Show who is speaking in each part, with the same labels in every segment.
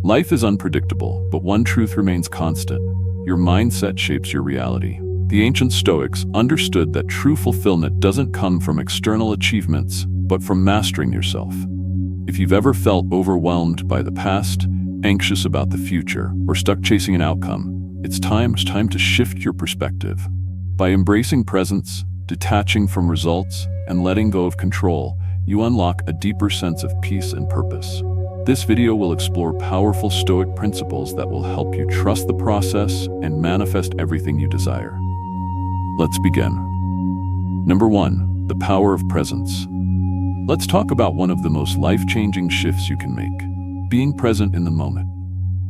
Speaker 1: Life is unpredictable, but one truth remains constant. Your mindset shapes your reality. The ancient Stoics understood that true fulfillment doesn't come from external achievements, but from mastering yourself. If you've ever felt overwhelmed by the past, anxious about the future, or stuck chasing an outcome, it's time to shift your perspective. By embracing presence, detaching from results, and letting go of control, you unlock a deeper sense of peace and purpose. This video will explore powerful Stoic principles that will help you trust the process and manifest everything you desire. Let's begin. Number 1, the power of presence. Let's talk about one of the most life-changing shifts you can make: being present in the moment.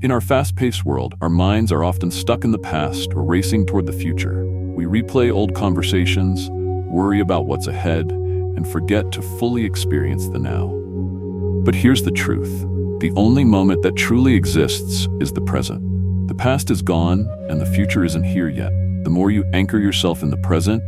Speaker 1: In our fast-paced world, our minds are often stuck in the past or racing toward the future. We replay old conversations, worry about what's ahead, and forget to fully experience the now. But here's the truth. The only moment that truly exists is the present. The past is gone, and the future isn't here yet. The more you anchor yourself in the present,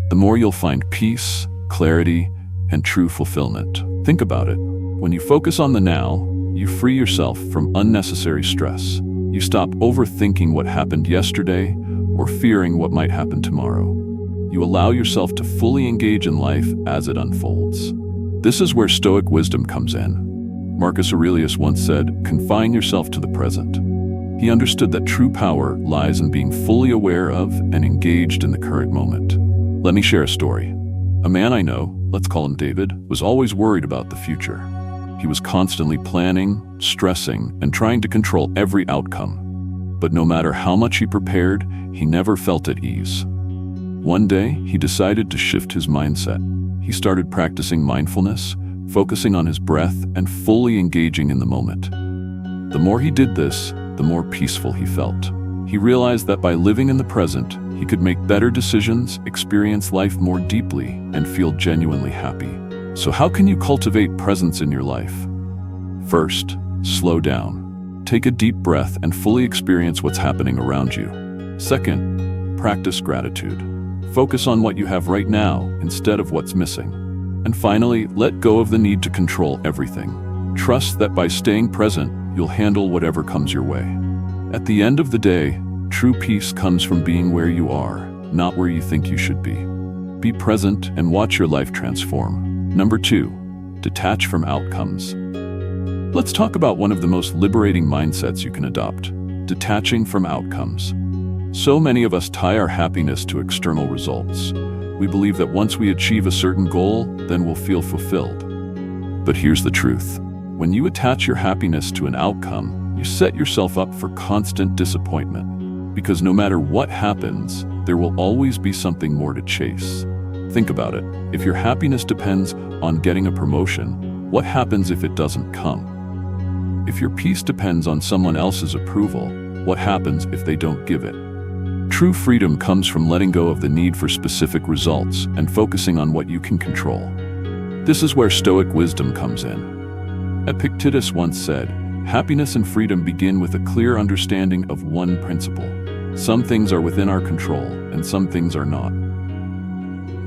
Speaker 1: the more you'll find peace, clarity, and true fulfillment. Think about it. When you focus on the now, you free yourself from unnecessary stress. You stop overthinking what happened yesterday or fearing what might happen tomorrow. You allow yourself to fully engage in life as it unfolds. This is where Stoic wisdom comes in. Marcus Aurelius once said, "Confine yourself to the present." He understood that true power lies in being fully aware of and engaged in the current moment. Let me share a story. A man I know, let's call him David, was always worried about the future. He was constantly planning, stressing, and trying to control every outcome. But no matter how much he prepared, he never felt at ease. One day, he decided to shift his mindset. He started practicing mindfulness, focusing on his breath, and fully engaging in the moment. The more he did this, the more peaceful he felt. He realized that by living in the present, he could make better decisions, experience life more deeply, and feel genuinely happy. So how can you cultivate presence in your life? First, slow down. Take a deep breath and fully experience what's happening around you. Second, practice gratitude. Focus on what you have right now instead of what's missing. And finally, let go of the need to control everything. Trust that by staying present, you'll handle whatever comes your way. At the end of the day, true peace comes from being where you are, not where you think you should be. Be present and watch your life transform. Number 2, detach from outcomes. Let's talk about one of the most liberating mindsets you can adopt: detaching from outcomes. So many of us tie our happiness to external results. We believe that once we achieve a certain goal, then we'll feel fulfilled. But here's the truth. When you attach your happiness to an outcome, you set yourself up for constant disappointment. Because no matter what happens, there will always be something more to chase. Think about it. If your happiness depends on getting a promotion, what happens if it doesn't come? If your peace depends on someone else's approval, what happens if they don't give it? True freedom comes from letting go of the need for specific results and focusing on what you can control. This is where Stoic wisdom comes in. Epictetus once said, "Happiness and freedom begin with a clear understanding of one principle. Some things are within our control, and some things are not."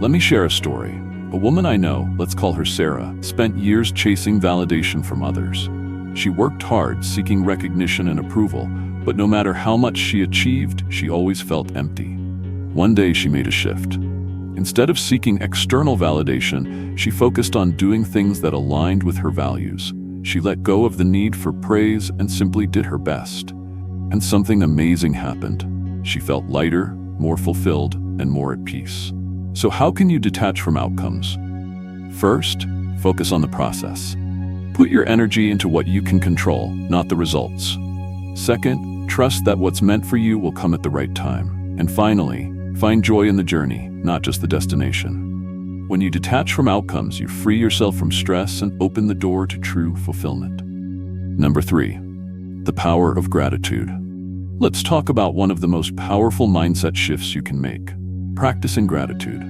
Speaker 1: Let me share a story. A woman I know, let's call her Sarah, spent years chasing validation from others. She worked hard, seeking recognition and approval, but no matter how much she achieved, she always felt empty. One day she made a shift. Instead of seeking external validation, she focused on doing things that aligned with her values. She let go of the need for praise and simply did her best. And something amazing happened. She felt lighter, more fulfilled, and more at peace. So how can you detach from outcomes? First, focus on the process. Put your energy into what you can control, not the results. Second, trust that what's meant for you will come at the right time. And finally, find joy in the journey, not just the destination. When you detach from outcomes, you free yourself from stress and open the door to true fulfillment. Number 3, the power of gratitude. Let's talk about one of the most powerful mindset shifts you can make: practicing gratitude.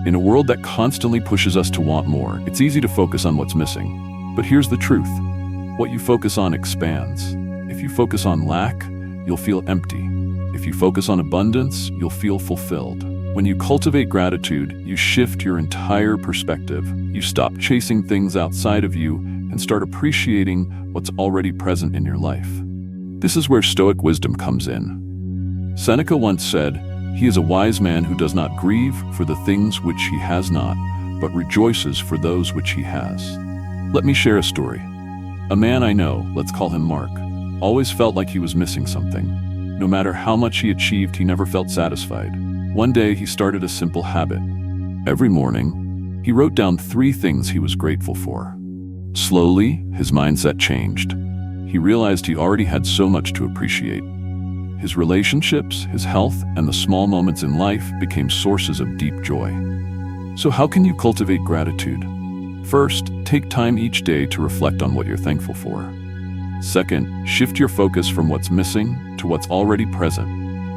Speaker 1: In a world that constantly pushes us to want more, it's easy to focus on what's missing. But here's the truth. What you focus on expands. If you focus on lack, you'll feel empty. If you focus on abundance, you'll feel fulfilled. When you cultivate gratitude, you shift your entire perspective. You stop chasing things outside of you and start appreciating what's already present in your life. This is where Stoic wisdom comes in. Seneca once said, "He is a wise man who does not grieve for the things which he has not, but rejoices for those which he has." Let me share a story. A man I know, let's call him Mark, always felt like he was missing something. No matter how much he achieved, he never felt satisfied. One day he started a simple habit. Every morning, he wrote down 3 things he was grateful for. Slowly, his mindset changed. He realized he already had so much to appreciate. His relationships, his health, and the small moments in life became sources of deep joy. So how can you cultivate gratitude? First, take time each day to reflect on what you're thankful for. Second, shift your focus from what's missing to what's already present.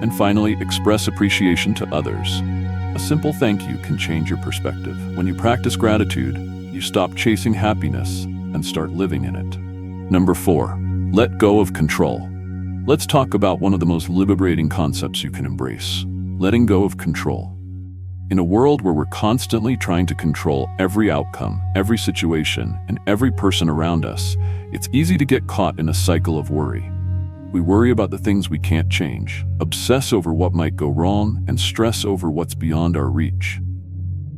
Speaker 1: And finally, express appreciation to others. A simple thank you can change your perspective. When you practice gratitude, you stop chasing happiness and start living in it. Number 4, let go of control. Let's talk about one of the most liberating concepts you can embrace: letting go of control. In a world where we're constantly trying to control every outcome, every situation, and every person around us, it's easy to get caught in a cycle of worry. We worry about the things we can't change, obsess over what might go wrong, and stress over what's beyond our reach.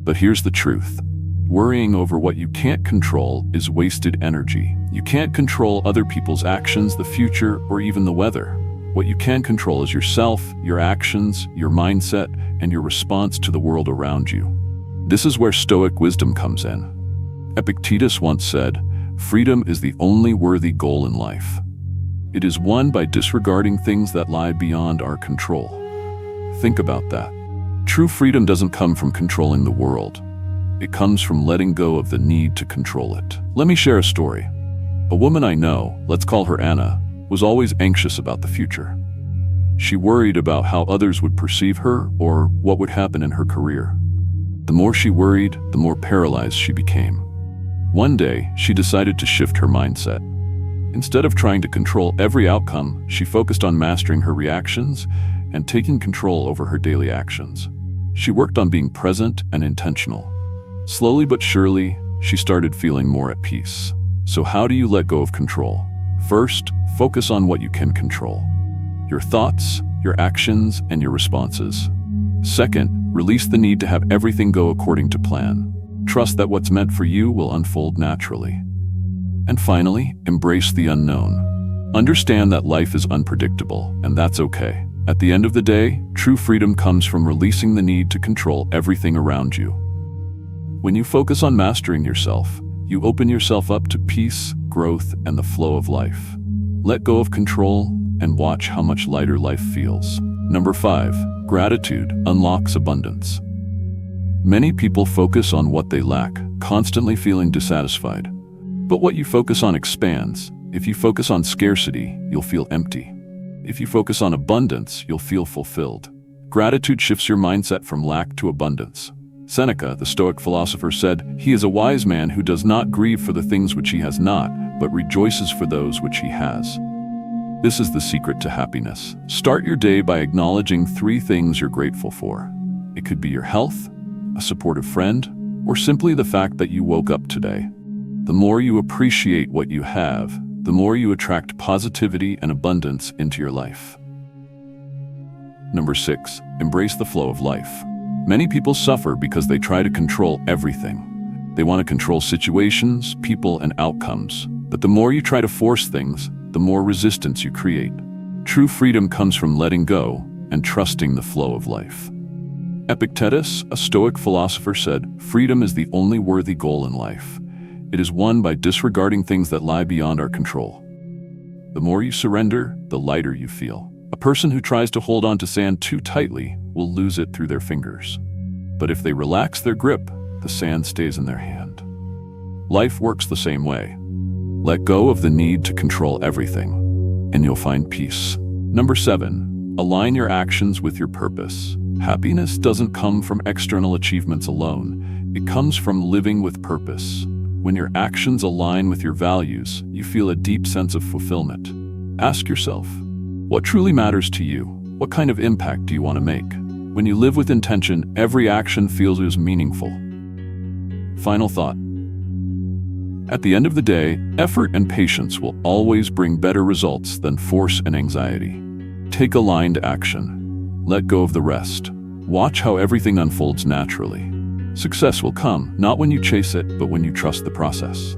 Speaker 1: But here's the truth. Worrying over what you can't control is wasted energy. You can't control other people's actions, the future, or even the weather. What you can control is yourself, your actions, your mindset, and your response to the world around you. This is where Stoic wisdom comes in. Epictetus once said, "Freedom is the only worthy goal in life. It is won by disregarding things that lie beyond our control." Think about that. True freedom doesn't come from controlling the world. It comes from letting go of the need to control it. Let me share a story. A woman I know, let's call her Anna, was always anxious about the future. She worried about how others would perceive her or what would happen in her career. The more she worried, the more paralyzed she became. One day, she decided to shift her mindset. Instead of trying to control every outcome, she focused on mastering her reactions and taking control over her daily actions. She worked on being present and intentional. Slowly but surely, she started feeling more at peace. So how do you let go of control? First, focus on what you can control: your thoughts, your actions, and your responses. Second, release the need to have everything go according to plan. Trust that what's meant for you will unfold naturally. And finally, embrace the unknown. Understand that life is unpredictable, and that's okay. At the end of the day, true freedom comes from releasing the need to control everything around you. When you focus on mastering yourself, you open yourself up to peace, growth, and the flow of life. Let go of control and watch how much lighter life feels. Number 5, gratitude unlocks abundance. Many people focus on what they lack, constantly feeling dissatisfied. But what you focus on expands. If you focus on scarcity, you'll feel empty. If you focus on abundance, you'll feel fulfilled. Gratitude shifts your mindset from lack to abundance. Seneca, the Stoic philosopher, said, "He is a wise man who does not grieve for the things which he has not, but rejoices for those which he has." This is the secret to happiness. Start your day by acknowledging 3 things you're grateful for. It could be your health, a supportive friend, or simply the fact that you woke up today. The more you appreciate what you have, the more you attract positivity and abundance into your life. Number 6, embrace the flow of life. Many people suffer because they try to control everything. They want to control situations, people, and outcomes. But the more you try to force things, the more resistance you create. True freedom comes from letting go and trusting the flow of life. Epictetus, a Stoic philosopher, said, "Freedom is the only worthy goal in life. It is won by disregarding things that lie beyond our control." The more you surrender, the lighter you feel. A person who tries to hold on to sand too tightly will lose it through their fingers. But if they relax their grip, the sand stays in their hand. Life works the same way. Let go of the need to control everything, and you'll find peace. Number 7, align your actions with your purpose. Happiness doesn't come from external achievements alone. It comes from living with purpose. When your actions align with your values, you feel a deep sense of fulfillment. Ask yourself, what truly matters to you? What kind of impact do you want to make? When you live with intention, every action feels meaningful. Final thought. At the end of the day, effort and patience will always bring better results than force and anxiety. Take aligned action. Let go of the rest. Watch how everything unfolds naturally. Success will come, not when you chase it, but when you trust the process.